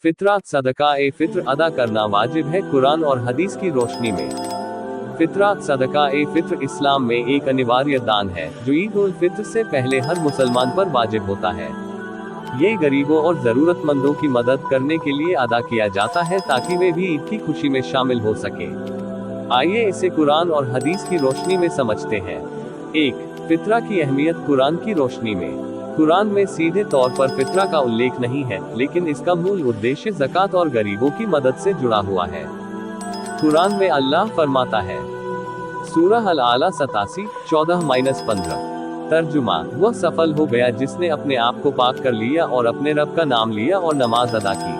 फितरा सदका ए फित्र अदा करना वाजिब है कुरान और हदीस की रोशनी में। फितरा सदका ए फित्र इस्लाम में एक अनिवार्य दान है जो ईद उल फित्र से पहले हर मुसलमान पर वाजिब होता है। ये गरीबों और जरूरतमंदों की मदद करने के लिए अदा किया जाता है ताकि वे भी ईद की खुशी में शामिल हो सके। आइए इसे कुरान और हदीस की रोशनी में समझते हैं। 1. फितरा की अहमियत कुरान की रोशनी में। कुरान में सीधे तौर पर फितरा का उल्लेख नहीं है, लेकिन इसका मूल उद्देश्य ज़कात और गरीबों की मदद से जुड़ा हुआ है। कुरान में अल्लाह फरमाता है, सूरह अल-आला 87, 14-15। तर्जुमा, वह सफल हो गया जिसने अपने आप को पाक कर लिया और अपने रब का नाम लिया और नमाज अदा की।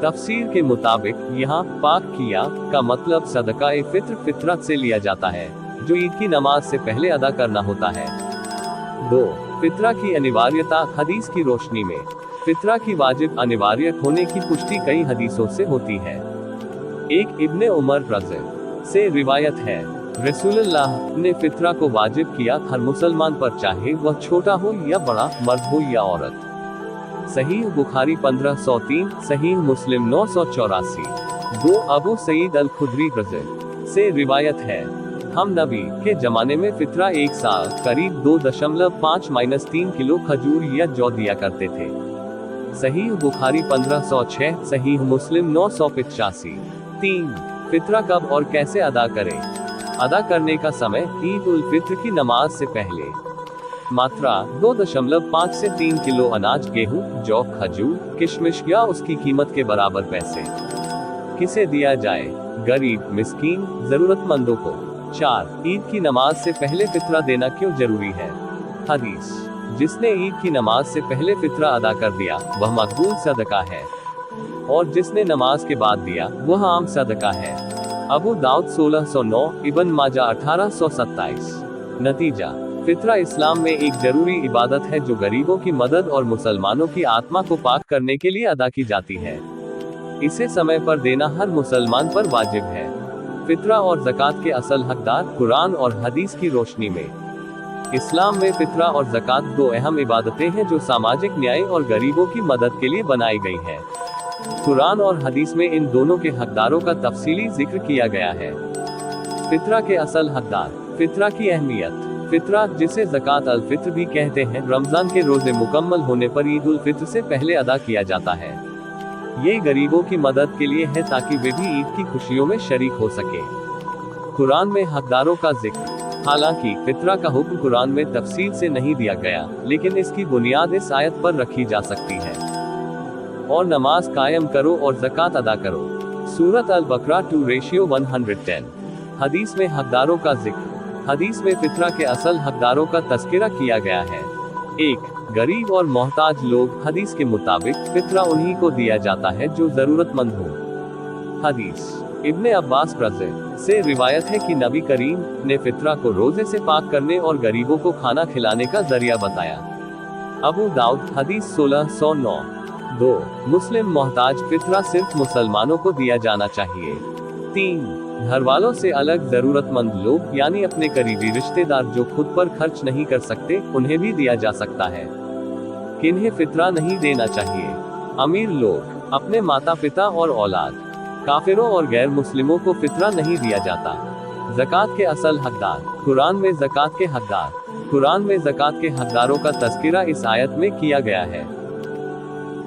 तफसीर के मुताबिक यहाँ पाक किया का मतलब सदका ए फित्र फितरत से लिया जाता है, जो ईद की नमाज से पहले अदा करना होता है। 2. फितरा की अनिवार्यता हदीस की रोशनी में। फितरा की वाजिब अनिवार्य होने की पुष्टि कई हदीसों से होती है। 1. इब्ने उमर रज़ी से रिवायत है, रसूलुल्लाह ने फितरा को वाजिब किया हर मुसलमान पर, चाहे वह छोटा हो या बड़ा, मर्द हो या औरत। सहीह बुखारी 1503, सहीह मुस्लिम 984। 2. अबू सईद अल खुदरी रज़ी से रिवायत है, हम नबी के जमाने में फितरा एक साल करीब 2.5-3 किलो खजूर या जौ दिया करते थे। सहीह बुखारी 1506, सहीह मुस्लिम 985। 3. फितरा कब और कैसे अदा करें। अदा करने का समय ईद उल फित्र की नमाज से पहले। मात्रा 2.5 से 3 किलो अनाज, गेहूं, जौ, खजूर, किशमिश या उसकी कीमत के बराबर पैसे। किसे दिया जाए। गरीब, मिस्कीन, जरूरतमंदों को। 4. ईद की नमाज से पहले फितरा देना क्यों जरूरी है। हदीस, जिसने ईद की नमाज से पहले फितरा अदा कर दिया वह मकबूल सदका है, और जिसने नमाज के बाद दिया वह आम सदका है। अबू दाऊद 1609, इब्न माजा 1827। नतीजा, फितरा इस्लाम में एक जरूरी इबादत है जो गरीबों की मदद और मुसलमानों की आत्मा को पाक करने के लिए अदा की जाती है। इसे समय पर देना हर मुसलमान पर वाजिब है। फितरा और ज़कात के असल हकदार कुरान और हदीस की रोशनी में। इस्लाम में फितरा और ज़कात दो अहम इबादतें हैं जो सामाजिक न्याय और गरीबों की मदद के लिए बनाई गई हैं। कुरान और हदीस में इन दोनों के हकदारों का तफसीली जिक्र किया गया है। फितरा के असल हकदार। फितरा की अहमियत। फितरा, जिसे ज़कात अल फित्र भी कहते हैं, रमज़ान के रोज़े मुकम्मल होने पर ईद उल फित्र से पहले अदा किया जाता है। ये गरीबों की मदद के लिए है ताकि वे भी ईद की खुशियों में शरीक हो सके। कुरान में हकदारों का जिक्र। हालांकि फितरा का हुक्म कुरान में तफसील से नहीं दिया गया, लेकिन इसकी बुनियाद इस आयत पर रखी जा सकती है, और नमाज कायम करो और ज़कात अदा करो। सूरत अल बकरा 2:110। हदीस में हकदारों का जिक्र। हदीस में फितरा के असल हकदारों का तज़किरा किया गया है। 1. गरीब और मोहताज लोग। हदीस के मुताबिक फितरा उन्हीं को दिया जाता है जो जरूरतमंद हो। हदीस, इब्ने अब्बास रज़ी से रिवायत है कि नबी करीम ने फितरा को रोजे से पाक करने और गरीबों को खाना खिलाने का जरिया बताया। अबू दाऊद हदीस 1609। 2. मुस्लिम मोहताज। फितरा सिर्फ मुसलमानों को दिया जाना चाहिए। 3. घर वालों से अलग जरूरतमंद लोग, यानी अपने करीबी रिश्तेदार जो खुद पर खर्च नहीं कर सकते, उन्हें भी दिया जा सकता है। किन्हें फितरा नहीं देना चाहिए। अमीर लोग, अपने माता पिता और औलाद। काफिरों और गैर मुस्लिमों को फितरा नहीं दिया जाता। ज़कात के असल हकदार। कुरान में ज़कात के हकदार। कुरान में ज़कात के हकदारों का तज़किरा इस आयत में किया गया है।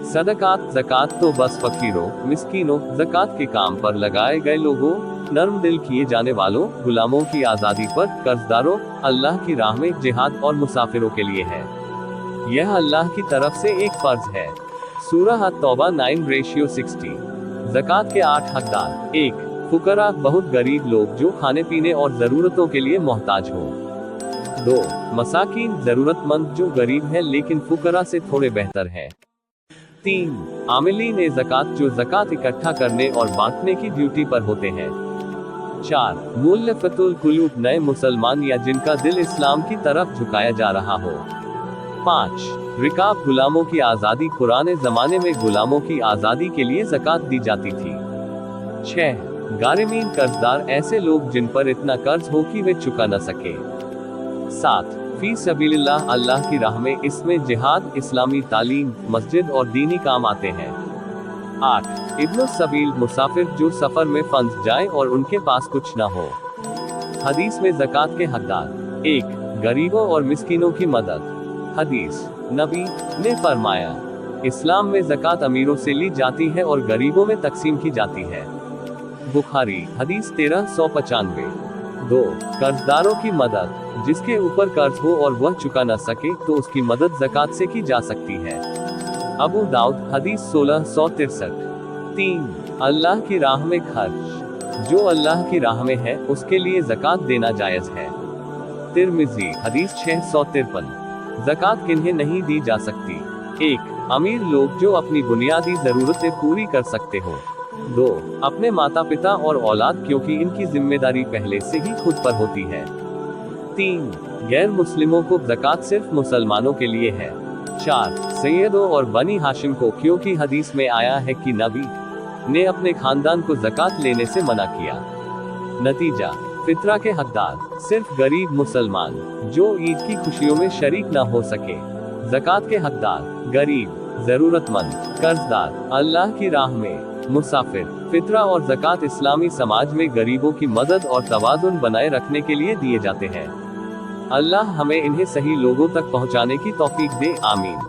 सदकात। ज़कात तो बस फकीरों, मिस्कीनों, ज़कात के काम पर लगाए गए लोगों, नर्म दिल किए जाने वालों, गुलामों की आज़ादी पर, कर्जदारों, अल्लाह की राह में जिहाद और मुसाफिरों के लिए है। यह अल्लाह की तरफ से एक फर्ज है। सूरह अत-तौबा 9:60। ज़कात के 8 हकदार। 1. फुकरा, बहुत गरीब लोग जो खाने पीने और ज़रूरतों के लिए मोहताज हो। 2. मसाकीन, ज़रूरतमंद जो गरीब है लेकिन फुकरा से थोड़े बेहतर है। 3. आमिलीन ए ज़कात, जो ज़कात इकट्ठा करने और बांटने की ड्यूटी पर होते हैं। 4. मुअल्लफ़तुल कुलूब, नए मुसलमान या जिनका दिल इस्लाम की तरफ झुकाया जा रहा हो। 5. रिकाब, गुलामों की आज़ादी। पुराने ज़माने में गुलामों की आज़ादी के लिए ज़कात दी जाती थी। 6. गारिमीन, कर्जदार, ऐसे लोग जिन पर इतना कर्ज हो कि वे चुका न सके। 7. फी सबीलिल्लाह, अल्लाह की राह में। इसमें जिहाद, इस्लामी तालीम, मस्जिद और दीनी काम आते हैं। 8 इब्न सबील, मुसाफिर जो सफर में फंस जाए और उनके पास कुछ न हो। हदीस में ज़कात के हकदार। 1 गरीबों और मिस्कीनों की मदद। हदीस, नबी ने फरमाया, इस्लाम में ज़कात अमीरों से ली जाती है और गरीबों में तकसीम की जाती है। बुखारी, हदीस 1395। 2 कर्जदारों की मदद, जिसके ऊपर कर्ज हो और वह चुका न सके तो उसकी मदद ज़कात से की जा सकती है। अबू दाऊद, हदीस 1663। 3 अल्लाह की राह में खर्च, जो अल्लाह की राह में है उसके लिए ज़कात देना जायज़ है। तिर्मिज़ी, हदीस 653। ज़कात किन्हें नहीं दी जा सकती? 1 अमीर लोग जो अपनी बुनियादी ज़रूरतें पूरी कर सकते हो। 2 अपने माता पिता और औलाद, क्योंकि इनकी जिम्मेदारी पहले से ही खुद पर होती है। 3 गैर मुस्लिमों को ज़कात सिर्फ मुसलमानों के लिए है। 4 सैयदों और बनी हाशिम को, क्योंकि हदीस में आया है कि नबी ने अपने खानदान को ज़कात लेने से मना किया। नतीजा, फित्रा के हकदार सिर्फ गरीब मुसलमान जो ईद की खुशियों में शरीक न हो सके। ज़कात के हकदार गरीब, जरूरतमंद, कर्जदार, अल्लाह की राह में मुसाफिर। फित्रा और ज़कात इस्लामी समाज में गरीबों की मदद और तवाज़ुन बनाए रखने के लिए दिए जाते हैं। अल्लाह हमें इन्हें सही लोगों तक पहुंचाने की तौफीक दे, आमीन।